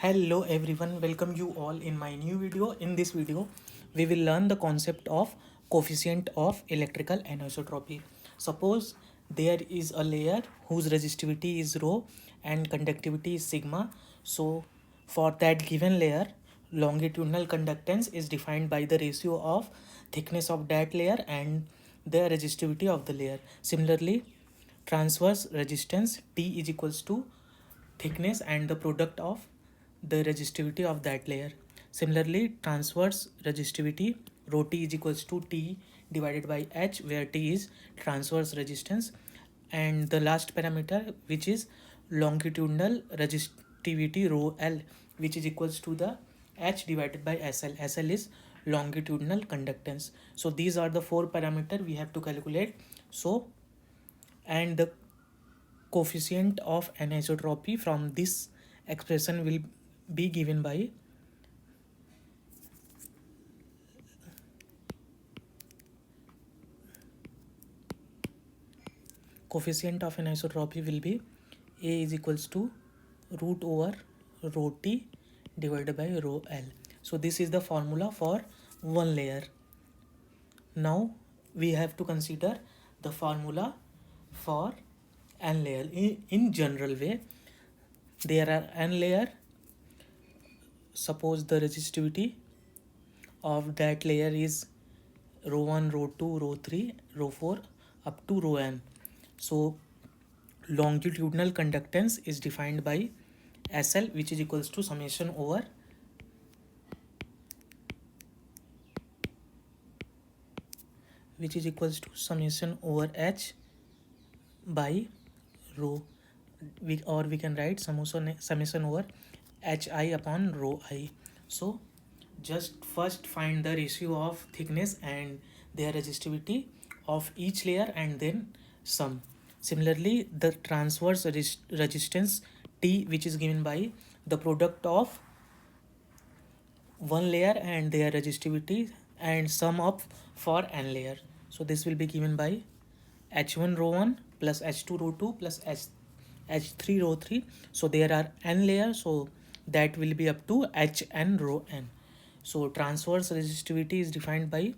Hello everyone, welcome you all in my new video. In this video, we will learn the concept of coefficient of electrical anisotropy. Suppose there is a layer whose resistivity is rho and conductivity is sigma. So for that given layer, longitudinal conductance is defined by the ratio of thickness of that layer and the resistivity of the layer. Similarly, transverse resistance T is equals to thickness and the product of the resistivity of that layer. Similarly, transverse resistivity rho T is equals to T divided by H, where T is transverse resistance, and the last parameter, which is longitudinal resistivity rho L, which is equals to the H divided by SL. SL is longitudinal conductance. So these are the four parameter we have to calculate. So, and the coefficient of anisotropy from this expression will be given by coefficient of anisotropy will be A is equals to root over rho T divided by rho L. So this is the formula for one layer. Now we have to consider the formula for n layer. In general way, there are n layer. Suppose the resistivity of that layer is rho 1, rho 2, rho 3, rho 4 up to rho n. So longitudinal conductance is defined by SL, which is equals to summation over H by rho, we can write summation over HI upon rho I. So just first find the ratio of thickness and their resistivity of each layer and then sum. Similarly, the transverse resistance T, which is given by the product of one layer and their resistivity and sum up for n layer. So this will be given by H1 rho 1 plus H2 rho 2 plus H3 rho 3. So there are n layers, so that will be up to Hn rho n. So transverse resistivity is defined by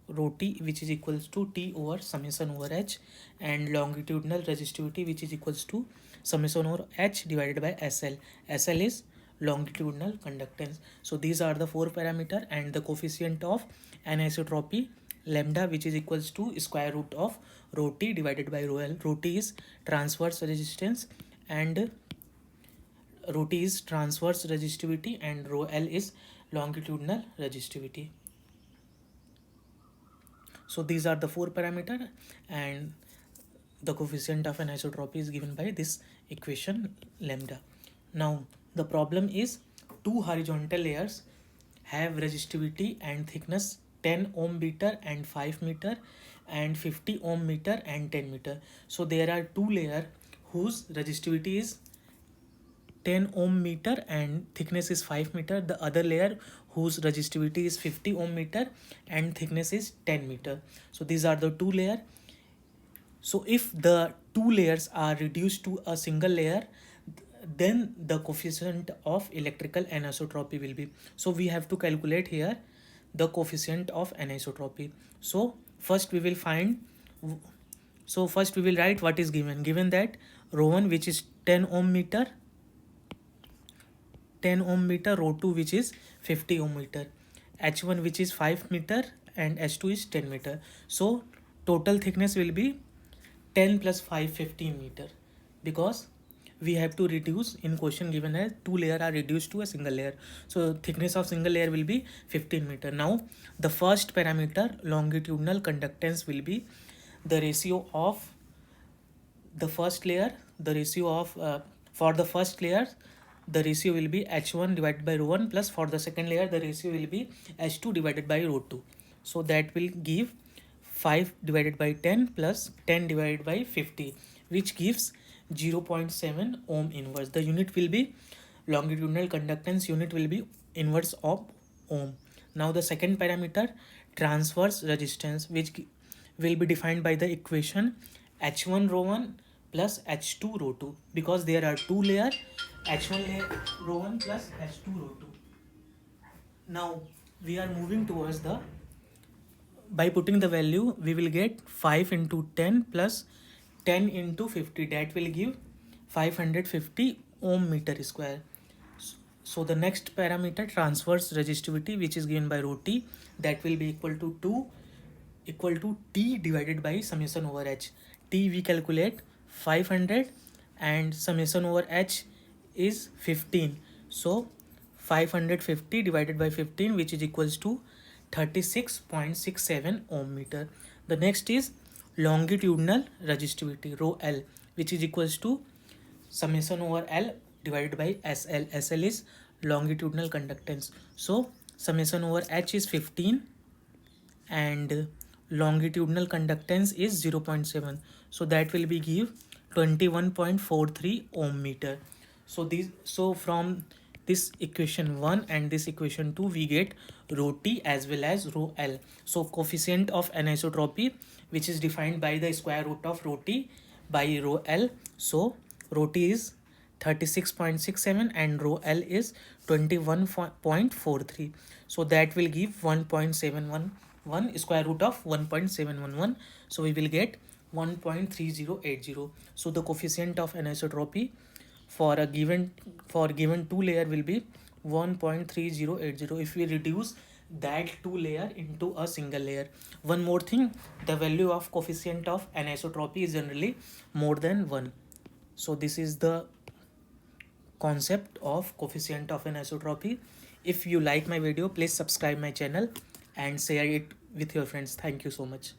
rho T, which is equals to T over summation over H, and longitudinal resistivity, which is equals to summation over H divided by SL. SL is longitudinal conductance. So these are the four parameter, and the coefficient of anisotropy lambda, which is equals to square root of rho T divided by rho L. Rho T is transverse resistance and rho T is transverse resistivity and rho L is longitudinal resistivity. So these are the four parameter, and the coefficient of anisotropy is given by this equation lambda. Now the problem is two horizontal layers have resistivity and thickness 10 ohm meter and 5 meter and 50 ohm meter and 10 meter. So there are two layers whose resistivity is 10 ohm meter and thickness is 5 meter. The other layer whose resistivity is 50 ohm meter and thickness is 10 meter. So these are the two layers. So if the two layers are reduced to a single layer, then the coefficient of electrical anisotropy will be. So we have to calculate here the coefficient of anisotropy. So first we will write what is given. Given that rho 1, which is 10 ohm meter, rho 2, which is 50 ohm meter, H1, which is 5 meter, and H2 is 10 meter. So total thickness will be 10 plus 5, 15 meter, because we have to reduce, in question given as two layer are reduced to a single layer. So thickness of single layer will be 15 meter. Now the first parameter, longitudinal conductance, will be the ratio of the first layer, the ratio of for the first layer the ratio will be H1 divided by rho 1, plus for the second layer the ratio will be H2 divided by rho 2. So that will give 5 divided by 10 plus 10 divided by 50, which gives 0.7 ohm inverse. The unit will be longitudinal conductance, unit will be inverse of ohm. Now the second parameter, transverse resistance, which will be defined by the equation H1 rho 1 plus H2 rho 2, because there are two layers H1 layer rho 1 plus H2 rho 2. Now we are moving towards the, by putting the value we will get 5 into 10 plus 10 into 50, that will give 550 ohm meter square. So the next parameter, transverse resistivity, which is given by rho t, that will be equal to 2 equal to T divided by summation over H. T we calculate 500 and summation over H is 15. So 550 divided by 15, which is equals to 36.67 ohm meter. The next is longitudinal resistivity rho L, which is equals to summation over L divided by SL. SL is longitudinal conductance. So summation over H is 15 and longitudinal conductance is 0.7. So that will be give 21.43 ohm meter. So from this equation 1 and this equation 2 we get rho t as well as rho L. So coefficient of anisotropy, which is defined by the square root of rho t by rho L. So rho t is 36.67 and rho L is 21.43. So that will give 1.711 square root of 1.711. So we will get 1.3080. So the coefficient of anisotropy for given two layer will be 1.3080 if we reduce that two layer into a single layer. One more thing, the value of coefficient of anisotropy is generally more than 1. So this is the concept of coefficient of anisotropy. If you like my video, please subscribe my channel and share it with your friends. Thank you so much.